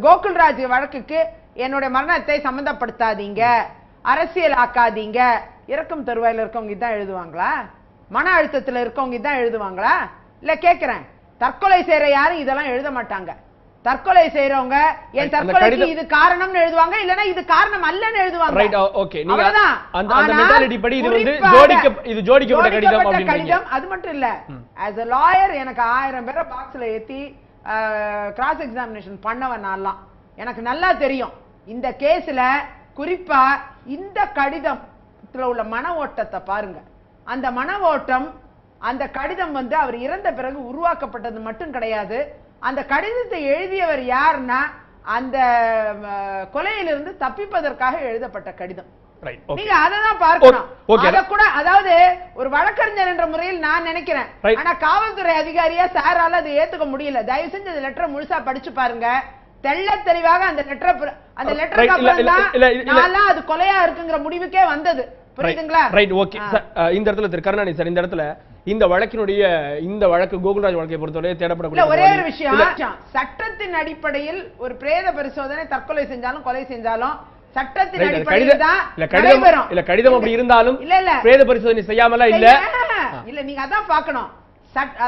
கோகுல்ராஜ் வழக்குக்கு என்னுடைய மரணத்தை சம்பந்தப்படுத்தாதீங்க, அரசியல் ஆக்காதீங்க. இறக்கும் தருவாயில இருக்கவங்க இதான் எழுதுவாங்களா? மன அழுத்தத்துல இருக்கவங்க இதான் எழுதுவாங்களா? இல்ல கேக்குறேன், தற்கொலை செய்யற யாரும் இதெல்லாம் எழுத மாட்டாங்க. தற்கொலை செய்யறவங்க என் தற்கொலைக்கு இது காரணம்னு எழுதுவாங்க, இல்லனா இது காரணம் அல்லன்னு எழுதுவாங்க. Right, okay. நீங்க அந்த மெண்டாலிட்டி படி இது வந்து ஜோடிக்கப்பட்ட கடிதம் அப்படின்றீங்க. அது மட்டும் இல்ல, as a lawyer எனக்கு 1000 பேரை பாக்ஸ்ல ஏத்தி கிராஸ் எக்ஸாமினேஷன் பண்ணவனாலாம் எனக்கு நல்லா தெரியும். இந்த கேஸ்ல குறிப்பா இந்த கடிதத்துல உள்ள மன ஓட்டத்தை பாருங்க. அந்த மன ஓட்டம், அந்த கடிதம் வந்து அவர் இறந்த பிறகு உருவாக்கப்பட்டது மட்டும் கிடையாது. அந்த கடிதத்தை எழுதியவர் யாருன்னா அந்த கொலையிலிருந்து தப்பிப்பதற்காக எழுதப்பட்ட கடிதம். நீங்க அததான் பார்க்கணும். அத கூட, அதாவது ஒரு வழக்கறிஞர் என்ற முறையில் நான் நினைக்கிறேன், ஆனா காவல்துறை அதிகாரியா சாரால அதை ஏத்துக்க முடியல. தயவு செஞ்சு அந்த லெட்டரை முழுசா படிச்சு பாருங்க. தெள்ள தெளிவாக அந்த லெட்டருக்கு அப்புறம் தான் அது கொலையா இருக்குங்கிற முடிவுக்கே வந்தது. புரியுதுங்களா? Right, okay. இந்த இடத்துல திரு கருணாநிதி சார், இந்த இடத்துல இந்த வழக்கு கோகுல்ராஜ் வழக்கை பொறுத்தவரை தேடப்படக்கூடிய ஒரே ஒரு விஷயம், சட்டத்தின் அடிப்படையில் ஒரு பிரேத பரிசோதனை தற்கொலை செஞ்சாலும் கொலை செஞ்சாலும் சட்டத்தின் அடிப்படையில் தான் நடைபெறும். இல்ல கடிதம் அப்படி இருந்தாலும் பிரேத பரிசோதனை செய்யாமல இல்ல இல்ல நீங்க அதான் பார்க்கணும்.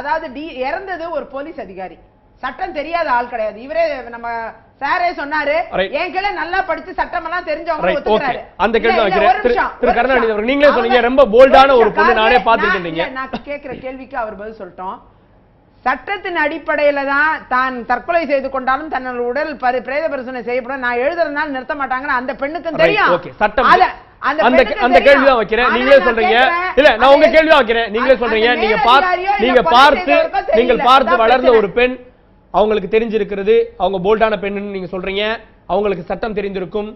அதாவது இறந்தது ஒரு போலீஸ் அதிகாரி, சட்டம் தெரியாத ஆள் கிடையாது. இவரே நம்ம சாரே சொன்னாரு, என் கீழே நல்லா படிச்சு சட்டம் எல்லாம் தெரிஞ்சவங்க ஒத்துக்கிறாரு. அந்த கேள்வி வைக்கிறேன் திரு கருணாநிதி அவர்கள். நீங்களே சொன்னீங்க ரொம்ப போல்டான ஒரு பொண்ணு, நானே பார்த்துக்கிட்டீங்க. நான் கேட்கிற கேள்விக்கு அவர் பதில் சொல்லிட்டோம். சட்டத்தின் அடிப்படையில தான் தான் தற்கொலை செய்து கொண்டாலும் தன்னோட உடல் பிரேத பரிசோதனை செய்யப்படும் நான் எழுதுறதுனால நிறுத்த மாட்டாங்கன்னு அந்த பெண்ணுக்கும் தெரியும். அந்த கேள்விதான் வைக்கிறேன். நீங்களே சொல்றீங்க, இல்ல நான் உங்க கேள்விதான் வைக்கிறேன். நீங்களே சொல்றீங்க நீங்கள் பார்த்து வளர்ந்த ஒரு பெண், அவங்களுக்கு தெரிஞ்சிருக்கிறது, அவங்க போல்டான பெண்ணுன்னு நீங்க சொல்றீங்க, அவங்களுக்கு சட்டம் தெரிந்திருக்கும்.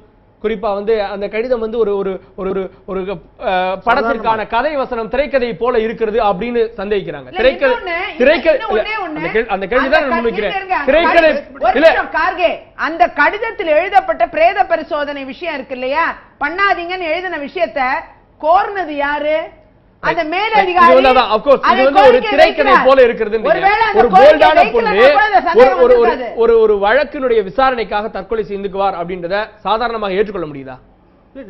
குறிப்பா வந்து அந்த கடிதம் வந்து ஒரு ஒரு ஒரு ஒரு படத்திற்கான கதை வசனம் திரைக்கதை போல இருக்கிறது அப்படின்னு சந்தேகிக்கிறாங்க. அந்த கேள்விதான் நான் முன்வைக்கிறேன். திரைக்கதை கார்கே, அந்த கடிதத்தில் எழுதப்பட்ட பிரேத பரிசோதனை விஷயம் இருக்கு இல்லையா, பண்ணாதீங்கன்னு எழுதின விஷயத்தை கோர்னது யாரு? அந்த மேல் அதிகாரி. இது வந்து ஒரு திரைக்கதை போல இருக்கிறது. ஒரு போல்டான பொண்ணு ஒரு வழக்கினுடைய விசாரணைக்காக தற்கொலை செய்துக்குவார் அப்படின்றத சாதாரணமாக ஏற்றுக்கொள்ள முடியுதா?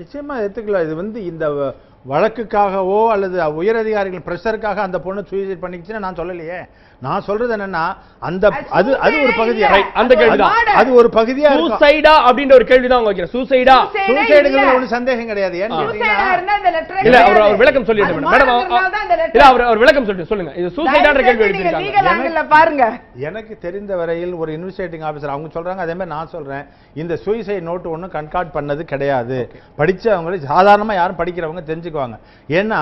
நிச்சயமா ஏத்துக்கலாம். இது வந்து இந்த வழக்குக்காகவோ அல்லது உயர் அதிகாரிகள் பிரஷருக்காக அந்த பொண்ணு சூசைட் பண்ணிக்கிச்சுன்னு நான் சொல்லலையே. நான் சொல்றது என்னன்னா அந்த அது ஒரு பகுதியா, அந்த கேள்விதான், அது ஒரு பகுதியா சூசைடா அப்படின்ற ஒரு கேள்விதான் அவங்க வைக்கிறேன். சூசைடுங்கிறது ஒன்றும் சந்தேகம் கிடையாது. இல்ல அவர் விளக்கம் சொல்லிடுங்க மேடம். இல்ல அவர் விளக்கம் சொல்லிட்டு சொல்லுங்க. இது சூசைடான்ற கேள்வி எடுத்துருக்காங்க. பாருங்க, எனக்கு தெரிந்த வரையில் ஒரு இன்வெஸ்டிகேட்டிங் ஆபீசர் அவங்க சொல்றாங்க, அதே மாதிரி நான் சொல்றேன், இந்த சூசைட் நோட் ஒன்றும் கன்கார்ட் பண்ணது கிடையாது. படிச்சவங்க சாதாரணமா யாரும் படிக்கிறவங்க தெரிஞ்சுக்குவாங்க. ஏன்னா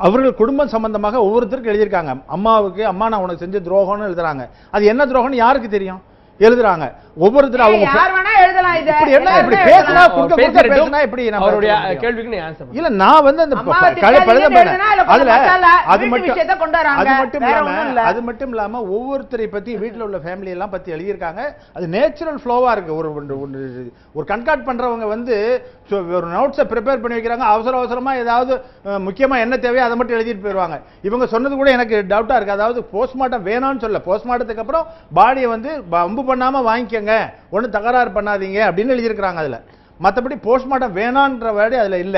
அவர்கள் குடும்பம் சம்பந்தமாக ஒவ்வொருத்தருக்கும் எழுதியிருக்காங்க. அம்மாவுக்கு அம்மா நான் உனக்கு செஞ்ச துரோகம்னு எழுதுறாங்க. அது என்ன துரோகம்னு யாருக்கு தெரியும்? எழுதுறாங்க ஒவ்வொருத்தர். அவங்க இல்ல நான் வந்து அந்த அது மட்டும் இல்லாம ஒவ்வொருத்தரை பத்தி வீட்டுல உள்ள ஃபேமிலி எல்லாம் பத்தி எழுதியிருக்காங்க. அது நேச்சுரல் ஃப்ளோவா இருக்கு. ஒரு கன்கார்ட் பண்றவங்க வந்து ஒரு நோட்ஸை ப்ரிப்பேர் பண்ணி வைக்கிறாங்க. அவசரமா ஏதாவது முக்கியமா என்ன தேவையோ அதை மட்டும் எழுதிட்டு போயிருவாங்க. இவங்க சொன்னது கூட எனக்கு டவுட்டா இருக்கு. அதாவது போஸ்ட்மார்ட்டம் வேணும்னு சொல்ல, போஸ்ட்மார்ட்டத்துக்கு அப்புறம் பாடியை வந்து பண்ணாம வாங்கிக்கங்க, ஒன்னும் தகராறு பண்ணாதீங்க அப்படின்னு எழுதியிருக்காங்க. அதுல மத்தபடி போஸ்ட்மார்ட்டம் வேணான்ற வேர்டு அதுல இல்ல.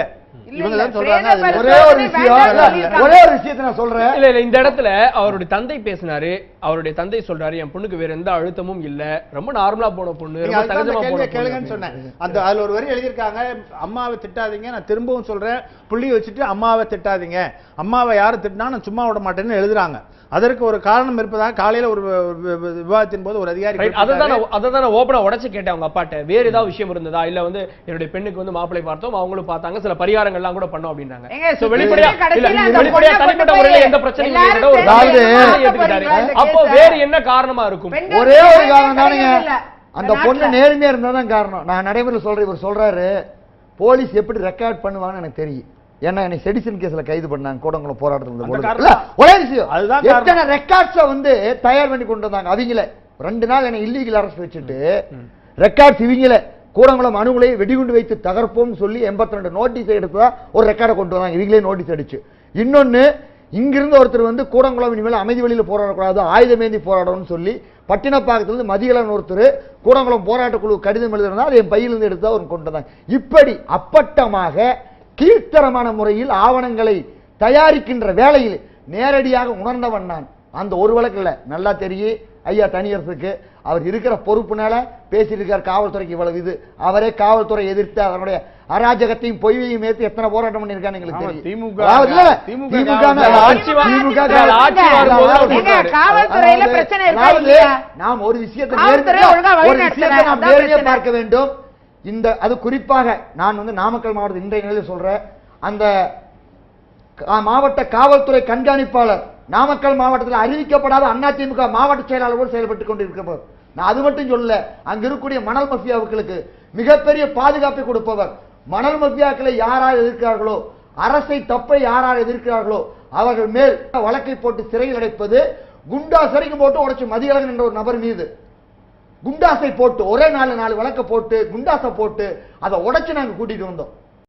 இவங்க தான் சொல்றாங்க. ஒரே ஒரு விஷயத்தை நான் சொல்றேன். இல்ல இந்த இடத்துல அவருடைய தந்தை பேசினாரு. அவருடைய தந்தை சொல்றாரு என் பொண்ணுக்கு வேற எந்த அழுத்தமும் இல்ல, ரொம்ப நார்மலா போன பொண்ணு, ரொம்ப சகஜமா போன கேளுங்கன்னு சொன்னேன். அந்த அதுல ஒரு வரி எழுதியிருக்காங்க, அம்மாவை திட்டாதீங்க, நான் திரும்பவும் சொல்றேன், புள்ளி வச்சுட்டு அம்மாவை திட்டாதீங்க, அம்மாவை யாரு திட்டினா நான் சும்மா விட மாட்டேன்னு எழுதுறாங்க. அதற்கு ஒரு காரணம் இருப்பதாக காலையில ஒரு விவாதத்தின் போது ஒரு அதிகாரி அதான் ஓபனா உடைச்சு கேட்டேன் அவங்க அப்பாட்ட, வேற ஏதாவது விஷயம் இருந்ததா, இல்ல வந்து என்னுடைய பெண்ணுக்கு வந்து மாப்பிளை பார்த்தோம், அவங்களும் பார்த்தாங்க, சில பரிகாரங்கள் எல்லாம் கூட பண்ணோம் அப்படின்னாங்க. வெளிப்படையா தனிப்பட்ட முறையில எந்த பிரச்சனையும் அப்போ வேற என்ன காரணமா இருக்கும்? ஒரே ஒரு காரணம் தானுங்க, அந்த பொண்ணு நேர்மையா இருந்தாதான் காரணம். நான் நடைமுறையில் சொல்றேன். இவர் சொல்றாரு போலீஸ் எப்படி ரெக்கார்ட் பண்ணுவாங்கன்னு எனக்கு தெரியும். ஏன்னா என்னை செடிசன் கேஸ்ல கைது பண்ணாங்க கூடங்குளம் போராட்டத்தில். ஒரே விஷயம், எத்தனை ரெக்கார்ட்ஸை வந்து தயார் பண்ணி கொண்டு வந்தாங்க அவங்களே. 2 நாள் என்னை இல்லீகல் அரெஸ்ட் வச்சுட்டு ரெக்கார்ட்ஸ் இவங்களே கூடங்குளம் அணுகுலை வெடிகுண்டு வைத்து தகர்ப்போம் சொல்லி 82 நோட்டீஸ் எடுத்ததா ஒரு ரெக்கார்டை கொண்டு வந்தாங்க இவங்களே நோட்டீஸ் அடிச்சு. இன்னொன்னு, இங்கிருந்து ஒருத்தர் வந்து கூடங்குளம் இனிமேல் அமைதி வழியில் போராடக்கூடாது, ஆயுதமேந்தி போராடணும்னு சொல்லி பட்டினப்பாக்கத்திலிருந்து மதியலன் ஒருத்தர் கூடங்குளம் போராட்ட குழு கடிதம் எழுதுனா அது என் பையிலிருந்து எடுத்தா ஒரு கொண்டு வந்தாங்க. இப்படி அப்பட்டமாக கீழ்த்தரமான முறையில் ஆவணங்களை தயாரிக்கின்ற வேளையில் நேரடியாக உணர்ந்தவன் நான். அந்த ஒரு வழக்கு இல்ல, நல்லா தெரியும் ஐயா தனியரசுக்கு. அவர் இருக்கிற பொறுப்புனால பேசியிருக்கார் காவல்துறைக்கு இவ்வளவு இது. அவரே காவல்துறை எதிர்த்து அதனுடைய அராஜகத்தையும் பொய்யையும் ஏற்று எத்தனை போராட்டம் பண்ணிருக்கான்னு எங்களுக்கு தெரியும். நாம் ஒரு விஷயத்தை நேரடியாக பார்க்க வேண்டும். இந்த அது குறிப்பாக நான் வந்து நாமக்கல் மாவட்டத்தில் இன்றைய நிலையில் சொல்றேன், அந்த மாவட்ட காவல்துறை கண்காணிப்பாளர் நாமக்கல் மாவட்டத்தில் அறிவிக்கப்படாத அதிமுக மாவட்ட செயலாளர் செயல்பட்டுக் கொண்டிருக்கிறவர். நான் அது மட்டும் சொல்ல, அங்க இருக்கக்கூடிய மணல் மஃபியாவுகளுக்கு மிகப்பெரிய பாதுகாப்பை கொடுப்பவர். மணல் மஃபியாக்களை யாரால் எதிர்க்கிறார்களோ, அரசை தப்பை யாரால் எதிர்க்கிறார்களோ அவர்கள் மேல் வழக்கை போட்டு சிறையில் அடைப்பது, குண்டாஸ் வரைக்கும் போட்டு உடைச்சு மதியழகன் என்ற ஒரு நபர் மீது குண்டாசை போட்டு ஒரே 4 வழக்க போட்டு குண்டாசை போட்டு அதை உடைச்சு நாங்க கூட்டிட்டு வந்தோம்.